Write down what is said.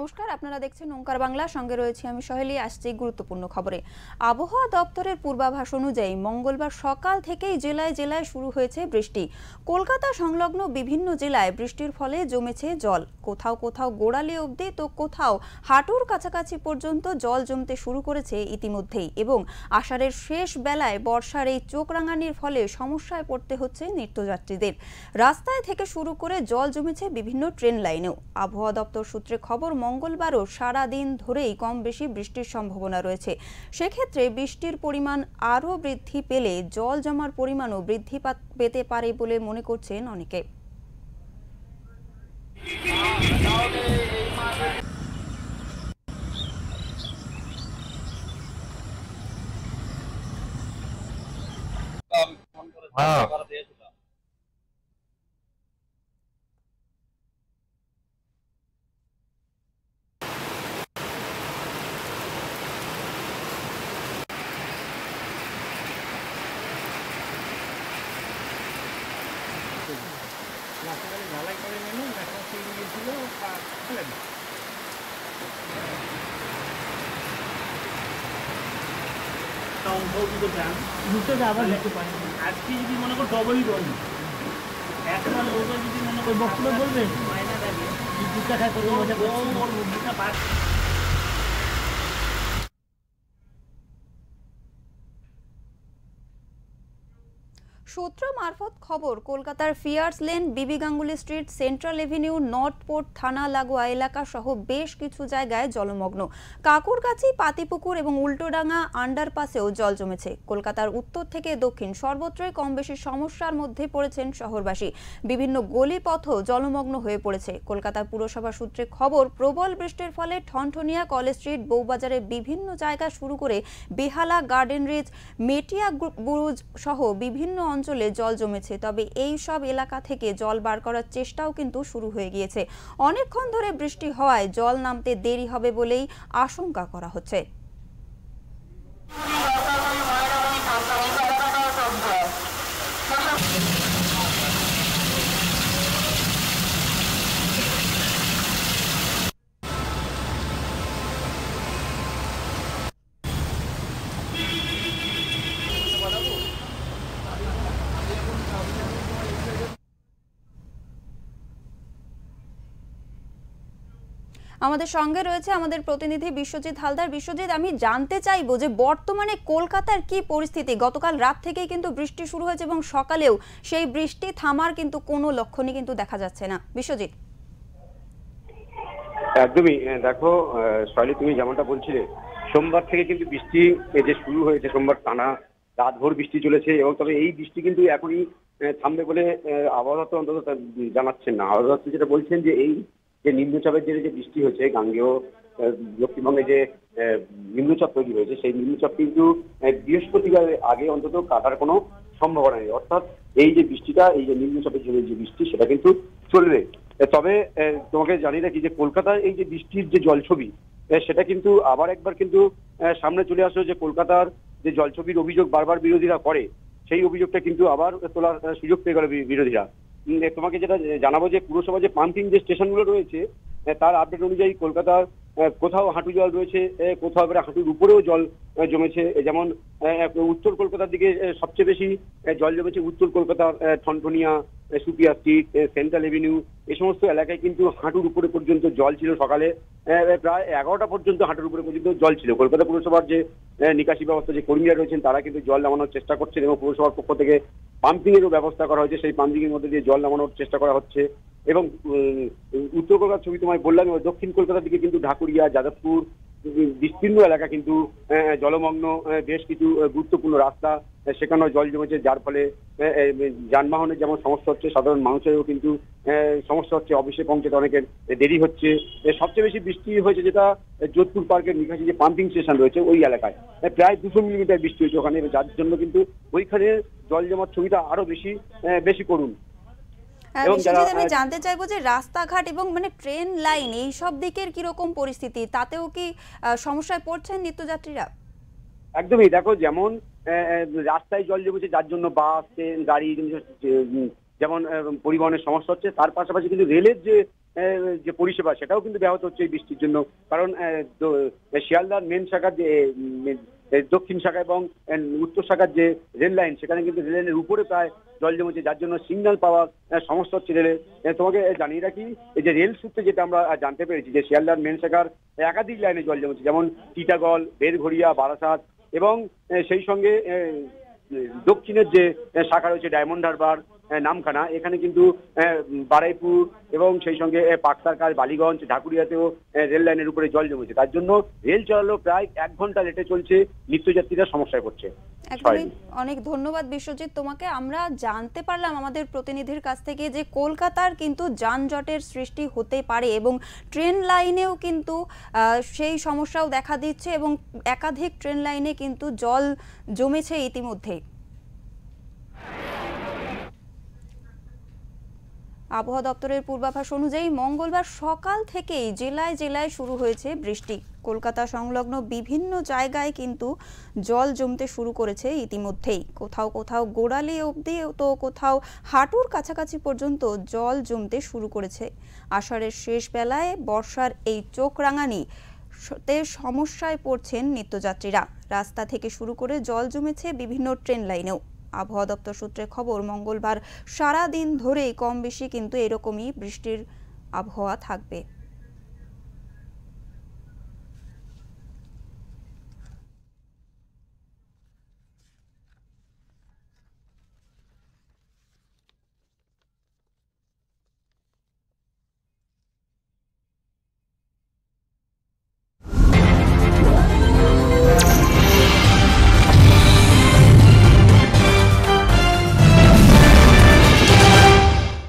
নমস্কার, আপনারা দেখছেন ওঙ্কার বাংলা, সঙ্গে রয়েছে আমি সহেলি। আসছে গুরুত্বপূর্ণ খবরে। আবহাওয়া দপ্তরের পূর্বাভাস অনুযায়ী মঙ্গলবার সকাল থেকেই জেলায় জেলায় শুরু হয়েছে বৃষ্টি। কলকাতা সংলগ্ন বিভিন্ন জেলায় বৃষ্টির ফলে জমেছে জল, কোথাও কোথাও গোড়ালি অবধি তো কোথাও হাঁটুর কাছাকাছি পর্যন্ত জল জমতে শুরু করেছে ইতিমধ্যেই। এবং আষাঢ়ের শেষ বেলায় বর্ষার এই চোখ রাঙানির ফলে সমস্যায় পড়তে হচ্ছে নিত্যযাত্রীদের। রাস্তায় থেকে শুরু করে জল জমেছে বিভিন্ন ট্রেন লাইনেও। আবহাওয়া দপ্তর সূত্রে খবর, মঙ্গলবারও সারা দিন ধরেই কম বেশি বৃষ্টির সম্ভাবনা রয়েছে। সেক্ষেত্রে বৃষ্টির পরিমাণ আরও বৃদ্ধি পেলে জল জমার পরিমাণও বৃদ্ধি পেতে পারে বলে মনে করছেন অনেকে। ঝালাই করে নেন, দেখা ফিরে গিয়েছিল আজকে যদি মনে করো ডবলই বলবেন, এখন যদি মনে করো বক্তব্য বলবেন জিজ্ঞাসা করবো সূত্র মারফত খবর, কলকাতার ফিয়ার্স লেন, বিবি Ganguly street, central Avenue, north port থানা লাগোয়া এলাকা সহ বেশ কিছু জায়গায় জলমগ্ন। কাকুরগাছি, পাতিপুকুর এবং উল্টোডাঙ্গা আন্ডারপাসেও জল জমেছে। কলকাতার উত্তর থেকে দক্ষিণ সর্বত্রই কম বেশি সমস্যার মধ্যে পড়েছেন শহরবাসী। বিভিন্ন গলিপথও জলমগ্ন হয়ে পড়েছে। কলকাতা পুরসভা সূত্রে খবর, প্রবল বৃষ্টির ফলে ঠনঠনিয়া, কলেজ স্ট্রিট, বউবাজারের বিভিন্ন জায়গা শুরু করে বেহালা, গার্ডেন রিচ, মেটিয়া বুরুজ সহ বিভিন্ন অঞ্চলে জল জমেছে। তবে এই সব এলাকা থেকে জল বার করার চেষ্টাও কিন্তু শুরু হয়ে গিয়েছে। অনেকক্ষণ ধরে বৃষ্টি হওয়ায় জল নামতে দেরি হবে বলেই আশঙ্কা করা হচ্ছে। আমাদের সঙ্গে রয়েছে আমাদের প্রতিনিধি বিশ্বজিৎ হালদার। বিশ্বজিৎ, আমি জানতে চাইবো যে বর্তমানে কলকাতার কি পরিস্থিতি? গতকাল রাত থেকেই কিন্তু বৃষ্টি শুরু হয়েছে এবং সকালেও সেই বৃষ্টি থামার কিন্তু কোনো লক্ষণই কিন্তু দেখা যাচ্ছে না। বিশ্বজিৎ। একদমই, দেখো শৈলী, তুমি যেমনটা বলছিলে, সোমবার থেকে কিন্তু বৃষ্টি যে শুরু হয়েছে, সোমবার টানা রাতভর বৃষ্টি চলেছে। এবং তবে এই বৃষ্টি কিন্তু এখনই থামবে বলে আবহাওয়া দপ্তর অন্তত জানাচ্ছেন না। আবহাওয়া দপ্তর যেটা বলছেন যে এই যে নিম্নচাপের জেরে যে বৃষ্টি হয়েছে, গাঙ্গেয় দক্ষিণবঙ্গে যে নিম্নচাপ তৈরি হয়েছে, সেই নিম্নচাপ কিন্তু বৃহস্পতিবার আগে অন্তত কাটার কোনো সম্ভাবনা নেই। অর্থাৎ এই যে বৃষ্টিটা, এই যে নিম্নচাপের জন্য যে বৃষ্টি, সেটা কিন্তু চলবে। তবে তোমাকে জানিয়ে রাখি যে কলকাতার এই যে বৃষ্টির যে জলছবি, সেটা কিন্তু আবার একবার কিন্তু সামনে চলে আসলো। যে কলকাতার যে জলছবির অভিযোগ বারবার বিরোধীরা করে, সেই অভিযোগটা কিন্তু আবার তোলার সুযোগ পেয়ে গেল বিরোধীরা। তোমাকে যেটা জানাবো যে পুরসভা যে পাম্পিং যে স্টেশনগুলো রয়েছে, তার আপডেট অনুযায়ী কলকাতার কোথাও হাঁটু জল রয়েছে, কোথাও এবারে হাঁটুর উপরেও জল জমেছে। যেমন উত্তর কলকাতার দিকে সবচেয়ে বেশি জল জমেছে উত্তর কলকাতার ঠনঠনিয়া, সুপিয়া স্ট্রিট, সেন্ট্রাল এভিনিউ, এই সমস্ত এলাকায় কিন্তু হাঁটুর উপরে পর্যন্ত জল ছিল। সকালে প্রায় 11টা পর্যন্ত হাঁটুর উপরে পর্যন্ত জল ছিল। কলকাতা পুরসভার যে নিকাশি ব্যবস্থা যে কর্মীরা রয়েছেন, তারা কিন্তু জল নামানোর চেষ্টা করছেন এবং পুরসভার পক্ষ থেকে পাম্পিং এরও ব্যবস্থা করা হয়েছে। সেই পাম্পিং এর মধ্যে দিয়ে জল নামানোর চেষ্টা করা হচ্ছে। এবং উত্তর কলকাতার ছবি তোমায় বললাম, দক্ষিণ কলকাতার দিকে কিন্তু ঢাকুরিয়া, যাদবপুর, বিস্তীর্ণ এলাকা কিন্তু জলমগ্ন। বেশ কিছু গুরুত্বপূর্ণ রাস্তা, সেখানেও জল জমেছে, যার ফলে যানবাহনের যেমন সমস্যা হচ্ছে, সাধারণ মানুষেরও কিন্তু সমস্যা হচ্ছে। অফিসে পৌঁছতে অনেকের দেরি হচ্ছে। সবচেয়ে বেশি বৃষ্টি হয়েছে যেটা যোধপুর পার্কের নিকাশি যে পাম্পিং স্টেশন রয়েছে, ওই এলাকায় প্রায় 200 মিলিমিটার বৃষ্টি হয়েছে ওখানে, যার জন্য কিন্তু ওইখানে জল জমার ছবিটা আরো বেশি করুন। আমি জানতে চাইবো যে রাস্তাঘাট এবং ট্রেন লাইন, এই সব দিকের কিরকম পরিস্থিতি? তাতেও কি সমস্যায় পড়ছেন নিত্যযাত্রীরা? একদমই, দেখো যেমন রাস্তায় জল জমেছে, যার জন্য বাস, ট্রেন, গাড়ি যেমন পরিবহনের সমস্যা হচ্ছে, তার পাশাপাশি কিন্তু রেলের যে যে পরিষেবা সেটাও কিন্তু ব্যাহত হচ্ছে এই বৃষ্টির জন্য। কারণ শিয়ালদার মেন শাখার যে দক্ষিণ শাখা এবং উত্তর শাখার যে রেল লাইন, সেখানে কিন্তু রেল লাইনের উপরে প্রায় জল জমেছে, যার জন্য সিগন্যাল পাওয়ার সমস্যা হচ্ছে রেলে। তোমাকে জানিয়ে রাখি, এই যে রেল সূত্রে যেটা আমরা জানতে পেরেছি যে শিয়ালদার মেন শাখার একাধিক লাইনে জল জমেছে, যেমন টিটাগড়, বেরঘড়িয়া, বারাসাত এবং সেই সঙ্গে দক্ষিণের যে শাখা রয়েছে ডায়মন্ড হারবার, নামখানা, এখানে কিন্তু বারাইপুর এবং সেই সঙ্গে পাকসারকার, বালিগঞ্জ, ঢাকুরিয়াতেও রেল লাইনের উপরে জল জমেছে। তার জন্য রেল চলাচল প্রায় 1 ঘন্টা লেটে চলছে, নিত্যযাত্রীরা সমস্যায় পড়ছে। একদমই, অনেক ধন্যবাদ বিশ্বজিৎ তোমাকে। আমরা জানতে পারলাম আমাদের প্রতিনিধির কাছ থেকে যে কলকাতার কিন্তু যানজটের সৃষ্টি হতে পারে এবং ট্রেন লাইনেও কিন্তু সেই সমস্যাও দেখা দিচ্ছে এবং একাধিক ট্রেন লাইনে কিন্তু জল জমেছে ইতিমধ্যেই। আবহাওয়া দপ্তরের পূর্বাভাস অনুযায়ী মঙ্গলবার সকাল থেকেই জেলায় জেলায় শুরু হয়েছে বৃষ্টি। কলকাতা সংলগ্ন বিভিন্ন জায়গায় কিন্তু জল জমতে শুরু করেছে ইতিমধ্যেই। কোথাও কোথাও গোড়ালি অবধি, তো কোথাও হাঁটুর কাছাকাছি পর্যন্ত জল জমতে শুরু করেছে। আষাঢ়ের শেষ বেলায় বর্ষার এই চোখ রাঙানি তে সমস্যায় পড়ছেন নিত্যযাত্রীরা। রাস্তা থেকে শুরু করে জল জমেছে বিভিন্ন ট্রেন লাইনেও। আবহাওয়া দপ্তর সূত্রে খবর, মঙ্গলবার সারা দিন ধরেই কম বেশি কিন্তু এরকমই বৃষ্টির আবহাওয়া থাকবে।